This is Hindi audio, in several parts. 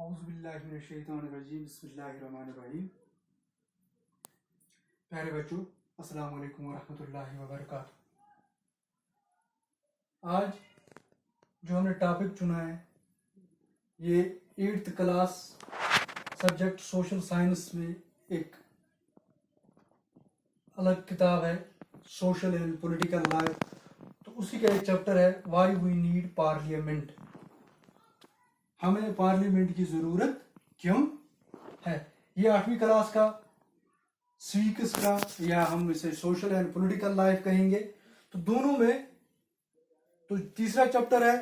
औज़ुबिल्लाहिमिनश्शैतानिर्रजीम बिस्मिल्लाहिर्रहमानिर्रहीम। प्यारे बच्चों, अस्सलाम वालेकुम वरहमतुल्लाहि वबरकातुहू। आज जो हमने टॉपिक चुना है ये 8th class subject social science में एक अलग किताब है, सोशल एंड पॉलिटिकल लाइफ। तो उसी का एक चैप्टर है व्हाई वी नीड पार्लियामेंट। हमें पार्लियामेंट की ज़रूरत क्यों है। ये 8वीं क्लास का स्वीक्स का, या हम इसे सोशल एंड पॉलिटिकल लाइफ कहेंगे। तो दोनों में तो तीसरा चैप्टर है।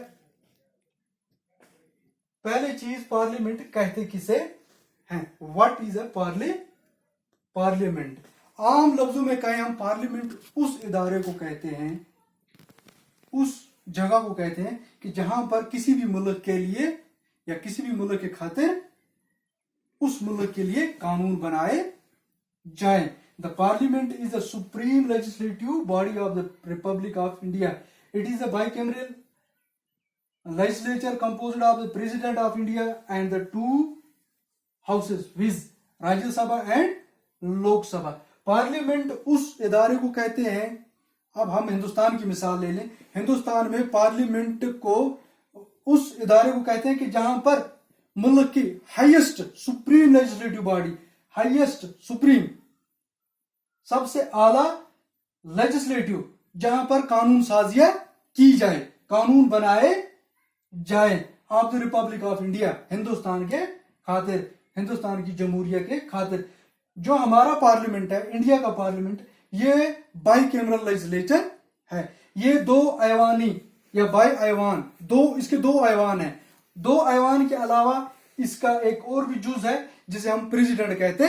पहले चीज, पार्लियामेंट कहते किसे हैं, व्हाट इज अ पार्लियामेंट। आम लफ्जों में कहें हम, पार्लियामेंट उस इदारे को कहते हैं, उस जगह को कहते हैं कि जहां पर किसी भी मुल्क के लिए या किसी भी मुल्क के खातिर उस मुल्क के लिए कानून बनाए जाए। The parliament is the supreme legislative body of the Republic of India. It is a bicameral legislature composed of the president of India and the two houses, viz. Rajya Sabha and Lok Sabha। Parliament उस इदारे को कहते हैं। अब हम हिंदुस्तान की मिसाल ले लें। हिंदुस्तान में पार्लियामेंट को उस इदारे को कहते हैं कि जहां पर मुल्क की highest supreme legislative body, highest supreme सबसे आला लेजिस्लेटिव, जहां पर कानून साजिया की जाए, कानून बनाए जाए of the Republic of India, Hindustan के खातिर, हिंदुस्तान की जमहूरियत के खातिर। जो हमारा पार्लियामेंट है, इंडिया का पार्लियामेंट, ये बाइकैमरल लेजिस्लेचर है। ये दो ऐवानी या बाई ऐवान, इसके दो ऐवान है। दो ऐवान के अलावा इसका एक और भी जुज है जिसे हम प्रेसिडेंट कहते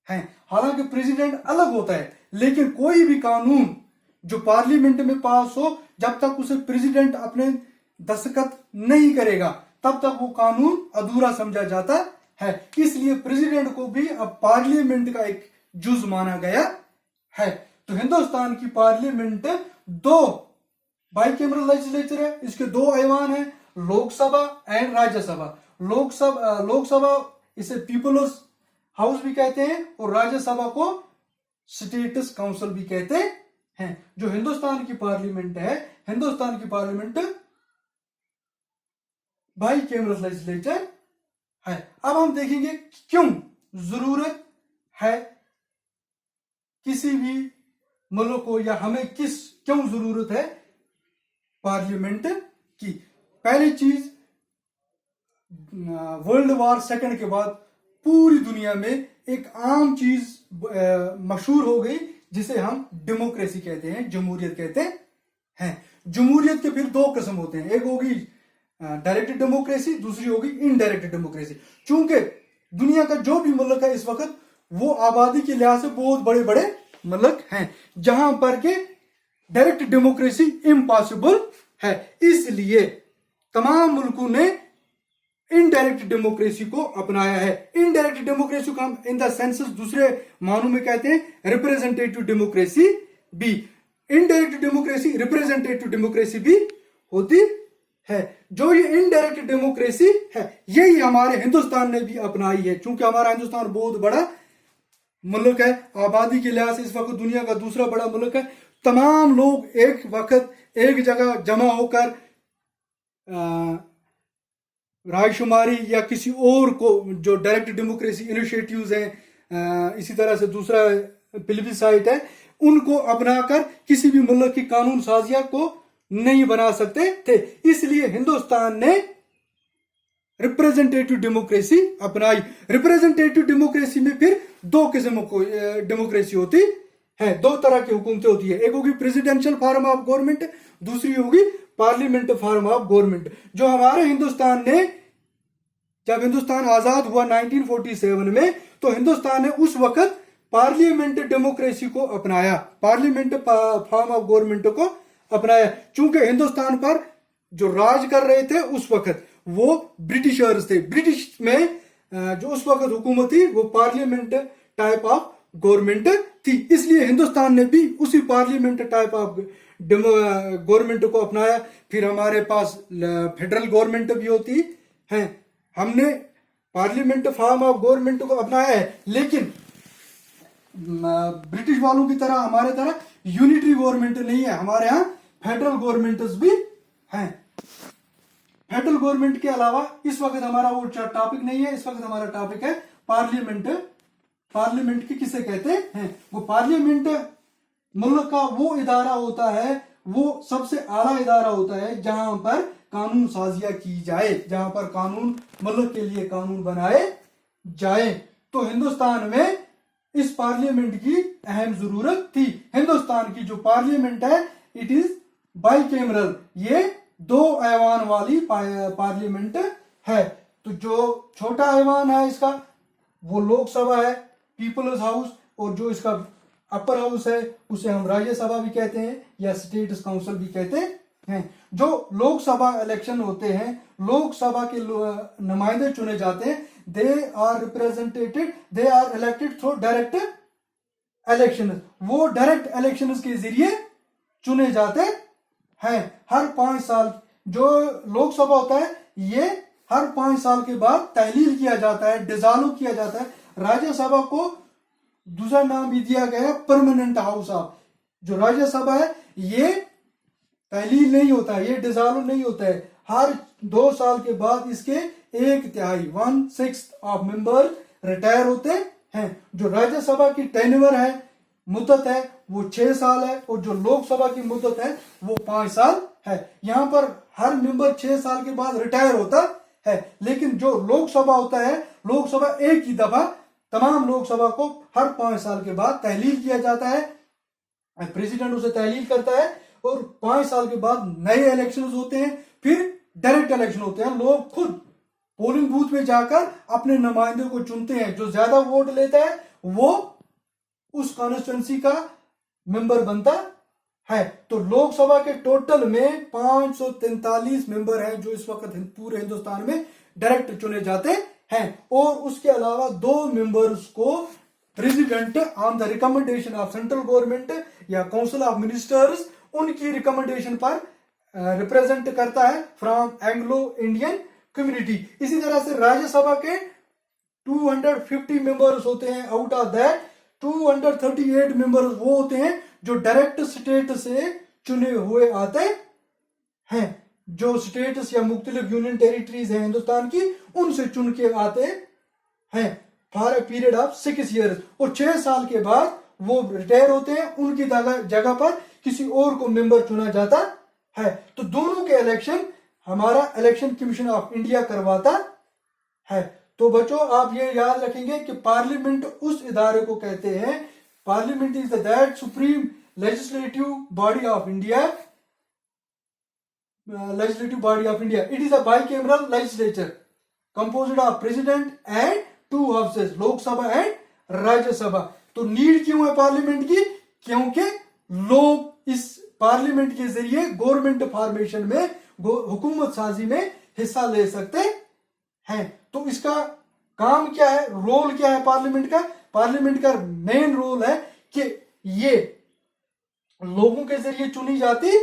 हैं। हालांकि प्रेसिडेंट अलग होता है, लेकिन कोई भी कानून जो पार्लियामेंट में पास हो, जब तक उसे प्रेसिडेंट अपने दस्तखत नहीं करेगा तब तक वो कानून अधूरा समझा जाता है। इसलिए प्रेसिडेंट को भी अब पार्लियामेंट का एक जुज माना गया है। तो हिंदुस्तान की पार्लियामेंट दो बाइकैमरल लेजिस्लेचर है। इसके दो ऐवान है, लोकसभा एंड राज्यसभा। लोकसभा इसे पीपल्स हाउस भी कहते हैं और राज्यसभा को स्टेट्स काउंसिल भी कहते हैं। जो हिंदुस्तान की पार्लियामेंट है, हिंदुस्तान की पार्लियामेंट बाइकैमरल लेजिस्लेचर है। अब हम देखेंगे क्यों जरूरत है किसी भी मुल्क को, या हमें क्यों जरूरत है पार्लियामेंट की। पहली चीज, वर्ल्ड वॉर सेकंड के बाद पूरी दुनिया में एक आम चीज मशहूर हो गई जिसे हम डेमोक्रेसी कहते हैं, जमहूरियत कहते हैं। जमहूरियत के फिर दो किस्म होते हैं, एक होगी डायरेक्ट डेमोक्रेसी, दूसरी होगी इनडायरेक्ट डेमोक्रेसी। चूंकि दुनिया का जो भी मुल्क है इस वक्त, वो आबादी के लिहाज से बहुत बड़े बड़े मुल्क हैं जहां पर के डायरेक्ट डेमोक्रेसी इम्पॉसिबल है। इसलिए तमाम मुल्कों ने इनडायरेक्ट डेमोक्रेसी को अपनाया है। इनडायरेक्ट डेमोक्रेसी को हम इन द सेंस दूसरे मानों में कहते हैं रिप्रेजेंटेटिव डेमोक्रेसी भी। इनडायरेक्ट डेमोक्रेसी रिप्रेजेंटेटिव डेमोक्रेसी भी होती है। जो ये इनडायरेक्ट डेमोक्रेसी है, यही हमारे हिंदुस्तान ने भी अपनाई है। चूंकि हमारा हिंदुस्तान बहुत बड़ा मुल्क है, आबादी के लिहाज से इस वक्त दुनिया का दूसरा बड़ा मुल्क है। तमाम लोग एक वक्त एक जगह जमा होकर रायशुमारी या किसी और को, जो डायरेक्ट डेमोक्रेसी इनिशिएटिव्स हैं, इसी तरह से दूसरा प्लेबिसाइट है, उनको अपनाकर किसी भी मुल्क की कानून साजिया को नहीं बना सकते थे। इसलिए हिंदुस्तान ने रिप्रेजेंटेटिव डेमोक्रेसी अपनाई। रिप्रेजेंटेटिव डेमोक्रेसी में फिर दो किस्मों को डेमोक्रेसी होती है, दो तरह की हुकूमतें होती है। एक होगी प्रेसिडेंशियल फॉर्म ऑफ गवर्नमेंट, दूसरी होगी पार्लियामेंट फॉर्म ऑफ गवर्नमेंट। जो हमारे हिंदुस्तान ने, जब हिंदुस्तान आजाद हुआ 1947 में, तो हिंदुस्तान ने उस वक्त पार्लियामेंट डेमोक्रेसी को अपनाया, पार्लियामेंट फॉर्म ऑफ गवर्नमेंट को अपनाया। चूंकि हिंदुस्तान पर जो राज कर रहे थे उस वक्त वो ब्रिटिशर्स थे। ब्रिटिश में जो उस वक्त हुकूमत थी वो पार्लियामेंट टाइप ऑफ गवर्नमेंट थी। इसलिए हिंदुस्तान ने भी उसी पार्लियामेंट टाइप ऑफ गवर्नमेंट को अपनाया। फिर हमारे पास फेडरल गवर्नमेंट भी होती है। हमने पार्लियामेंट फॉर्म ऑफ गवर्नमेंट को अपनाया है, लेकिन ब्रिटिश वालों की तरह हमारे तरह यूनिटरी गवर्नमेंट नहीं है। हमारे यहाँ फेडरल गवर्नमेंट्स भी हैं। फेडरल गवर्नमेंट के अलावा इस वक्त हमारा वो टॉपिक नहीं है। इस वक्त हमारा टॉपिक है पार्लियामेंट। पार्लियामेंट की किसे कहते हैं? वो पार्लियामेंट मुल्क का वो इदारा होता है, वो सबसे आला इदारा होता है जहां पर कानून साजिया की जाए, जहां पर कानून मुल्क के लिए कानून बनाए जाए। तो हिंदुस्तान में इस पार्लियामेंट की अहम जरूरत थी। हिंदुस्तान की जो पार्लियामेंट है इट इज बाइकेमरल, ये 2 ऐवान वाली पार्लियामेंट है। तो जो छोटा ऐवान है इसका वो लोकसभा है, पीपल्स हाउस, और जो इसका अपर हाउस है उसे हम राज्यसभा भी कहते हैं या स्टेट्स काउंसिल भी कहते हैं। जो लोकसभा इलेक्शन होते हैं, लोकसभा के नुमाइंदे चुने जाते हैं, they are represented, they are elected through direct election. वो डायरेक्ट इलेक्शन के जरिए चुने जाते हैं। हर 5 साल जो लोकसभा होता है ये हर 5 साल के बाद तहलील किया जाता है, डिसॉल्व किया जाता है। राज्यसभा को दूसरा नाम भी दिया गया है परमानेंट हाउस ऑफ। जो राज्यसभा है ये तहलील नहीं होता है, ये डिसॉल्व नहीं होता है। हर 2 साल के बाद इसके 1/3 1/6 ऑफ मेंबर रिटायर होते हैं। जो राज्यसभा की टेन्योर है, मुद्दत है, वो 6 साल है, और जो लोकसभा की मुद्दत है वो 5 साल है। यहाँ पर हर मेंबर 6 साल के बाद रिटायर होता है, लेकिन जो लोकसभा होता है, लोकसभा एक ही दफा तमाम लोकसभा को हर 5 साल के बाद तहलील किया जाता है। प्रेसिडेंट उसे तहलील करता है और 5 साल के बाद नए इलेक्शन होते हैं, फिर डायरेक्ट इलेक्शन होते हैं। लोग खुद पोलिंग बूथ में जाकर अपने नुमाइंदे को चुनते हैं। जो ज्यादा वोट लेता है वो उस कॉन्स्टिट्यूंसी का मेंबर बनता है। तो लोकसभा के टोटल में 543 मेंबर हैं जो इस वक्त पूरे हिंदुस्तान में डायरेक्ट चुने जाते हैं, और उसके अलावा 2 मेंबर्स को president on the recommendation of central government या काउंसिल ऑफ मिनिस्टर्स उनकी रिकमेंडेशन पर रिप्रेजेंट करता है फ्रॉम एंग्लो इंडियन कम्युनिटी। इसी तरह से राज्यसभा के 250 मेंबर्स होते हैं। आउट ऑफ दैट 238 मेंबर्स वो होते हैं जो डायरेक्ट स्टेट से चुने हुए आते हैं। जो स्टेट्स या मुख्तलिफ यूनियन टेरिटरीज हैं हिंदुस्तान की, उनसे चुन के आते हैं for a period of 6 years, और 6 साल के बाद वो रिटायर होते हैं। उनकी जगह पर किसी और को मेंबर चुना जाता है। तो दोनों के इलेक्शन हमारा इलेक्शन कमीशन ऑफ इंडिया करवाता है। तो बच्चों आप ये याद रखेंगे कि पार्लियामेंट उस इदारे को कहते हैं, parliament is that supreme legislative body of India, legislative body of India. It is a bicameral legislature composed of president and 2 houses, Lok Sabha and Rajya Sabha. तो नीड क्यों है पार्लियामेंट की? क्योंकि लोग इस पार्लियामेंट के जरिए गवर्नमेंट फॉर्मेशन में, हुकूमत साजी में हिस्सा ले सकते हैं। तो इसका काम क्या है, रोल क्या है पार्लियामेंट का? पार्लियामेंट का मेन रोल है कि ये लोगों के जरिए चुनी जाती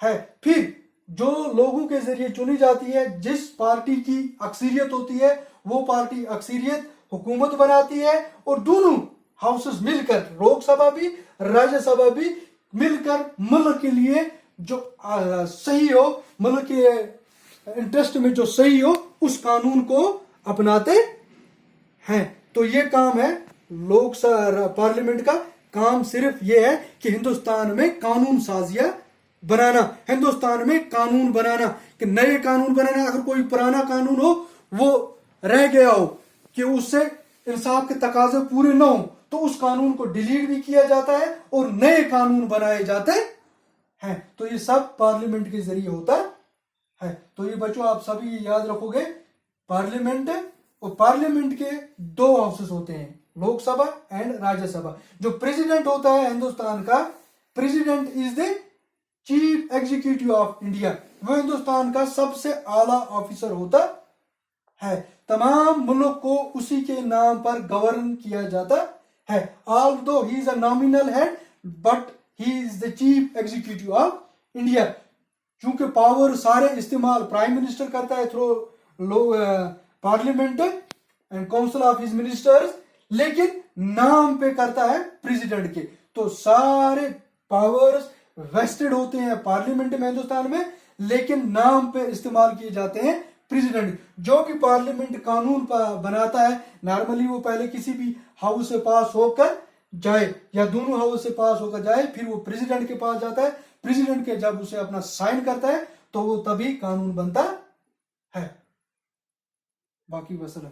है। फिर जो लोगों के जरिए चुनी जाती है, जिस पार्टी की अक्सरियत होती है, वो पार्टी अक्सरियत हुकूमत बनाती है, और दोनों हाउसेस मिलकर, लोकसभा भी राज्यसभा भी मिलकर मुल्क के लिए जो सही हो, मुल्क के इंटरेस्ट में जो सही हो, उस कानून को अपनाते हैं। तो ये काम है लोकसभा पार्लियामेंट का। काम सिर्फ ये है कि हिंदुस्तान में कानून साजिया बनाना, हिंदुस्तान में कानून बनाना, कि नए कानून बनाना। अगर कोई पुराना कानून हो वो रह गया हो कि उससे इंसाफ के तकाजे पूरे न हो, तो उस कानून को डिलीट भी किया जाता है और नए कानून बनाए जाते हैं। तो ये सब पार्लियामेंट के जरिए होता है। तो ये बच्चों आप सभी याद रखोगे, पार्लियामेंट, और पार्लियामेंट के 2 हाउसेस होते हैं, लोकसभा एंड राज्यसभा। जो प्रेसिडेंट होता है हिंदुस्तान का, president is the chief executive of India, वो हिंदुस्तान का सबसे आला ऑफिसर होता है। तमाम मुल्क को उसी के नाम पर गवर्न किया जाता है। Although he is a nominal head but he is the chief executive of India. चूंकि पावर सारे इस्तेमाल प्राइम मिनिस्टर करता है through parliament, and council of his ministers, लेकिन नाम पे करता है प्रेसिडेंट के। तो सारे पावर्स वेस्टेड होते हैं पार्लियामेंट में हिंदुस्तान में, लेकिन नाम पे इस्तेमाल किए जाते हैं प्रेसिडेंट। जो भी पार्लियामेंट कानून बनाता है नॉर्मली वो पहले किसी भी हाउस से पास होकर जाए या दोनों हाउस से पास होकर जाए, फिर वो प्रेसिडेंट के पास जाता है। प्रेसिडेंट के जब उसे अपना साइन करता है तो वो तभी कानून बनता है। बाकी वसल्लम।